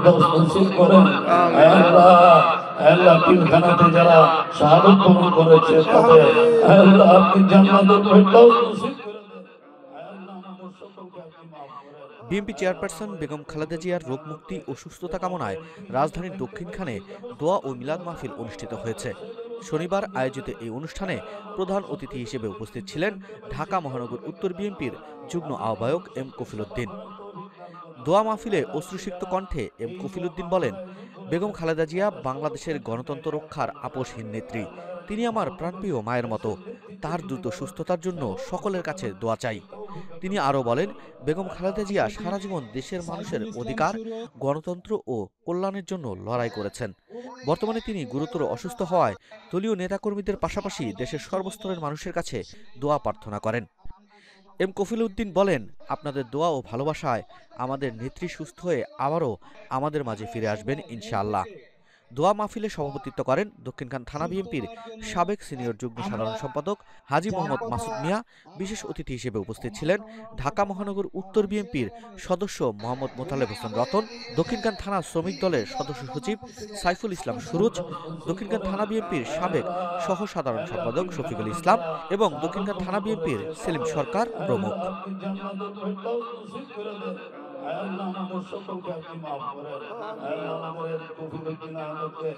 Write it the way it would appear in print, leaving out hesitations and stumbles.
ফেরদৌস নসিব করেন। আল্লাহ আল্লাহ পিলখানাতে যারা শাহাদাত বরণ করেছে তাদের আল্লাহ আপনি জান্নাতুল ফেরদৌস নসিব করে দেন। আল্লাহ আমাদের সকলকে আপনি মাফ করেন। বিএনপি চেয়ারপারসন বেগম খালেদা জিয়ার রোগ মুক্তি ও সুস্থতা কামনায় রাজধানীর দক্ষিণখানে দোয়া ও মিলাদ মাহফিল অনুষ্ঠিত হয়েছে। শনিবার আয়োজিত এই অনুষ্ঠানে প্রধান অতিথি হিসেবে উপস্থিত ছিলেন ঢাকা মহানগর উত্তর বিএনপির যুগ্ম আহ্বায়ক এম কফিল উদ্দিন। দোয়া মাহফিলে অশ্রুসিক্ত কণ্ঠে এম কফিল উদ্দিন বলেন, বেগম খালেদা জিয়া বাংলাদেশের গণতন্ত্র রক্ষার আপোষহীন নেত্রী। তিনি আমার প্রাণপ্রিয় মায়ের মতো। তার দ্রুত সুস্থতার জন্য সকলের কাছে দোয়া চাই। তিনি আরও বলেন, বেগম খালেদা জিয়া সারা জীবন দেশের মানুষের অধিকার, গণতন্ত্র ও কল্যাণের জন্য লড়াই করেছেন। বর্তমানে তিনি গুরুতর অসুস্থ হওয়ায় দলীয় নেতাকর্মীদের পাশাপাশি দেশের সর্বস্তরের মানুষের কাছে দোয়া প্রার্থনা করেন। এম কফিল উদ্দিন বলেন, আপনাদের দোয়া ও ভালোবাসায় আমাদের নেত্রী সুস্থ হয়ে আবারও আমাদের মাঝে ফিরে আসবেন ইনশাআল্লাহ। দোয়া মাহফিলে সভাপতিত্ব করেন দক্ষিণখান থানা বিএনপির সাবেক সিনিয়র যুগ্ম সাধারণ সম্পাদক হাজী মোহাম্মদ মাসুদ মিয়া। বিশেষ অতিথি হিসেবে উপস্থিত ছিলেন ঢাকা মহানগর উত্তর বিএনপির সদস্য মোহাম্মদ মোতালেব হোসেন রতন, দক্ষিণখান থানা শ্রমিক দলের সদস্য সচিব সাইফুল ইসলাম সুরুজ, দক্ষিণখান থানা বিএনপির সাবেক সহ সাধারণ সম্পাদক শফিকুল ইসলাম এবং দক্ষিণখান থানা বিএনপির সেলিম সরকার প্রমুখ। আল্লাহ আমাদের সকলকে আপনি মাফ করেন। আল্লাহ আমাদের কফিল উদ্দিন আহমদকে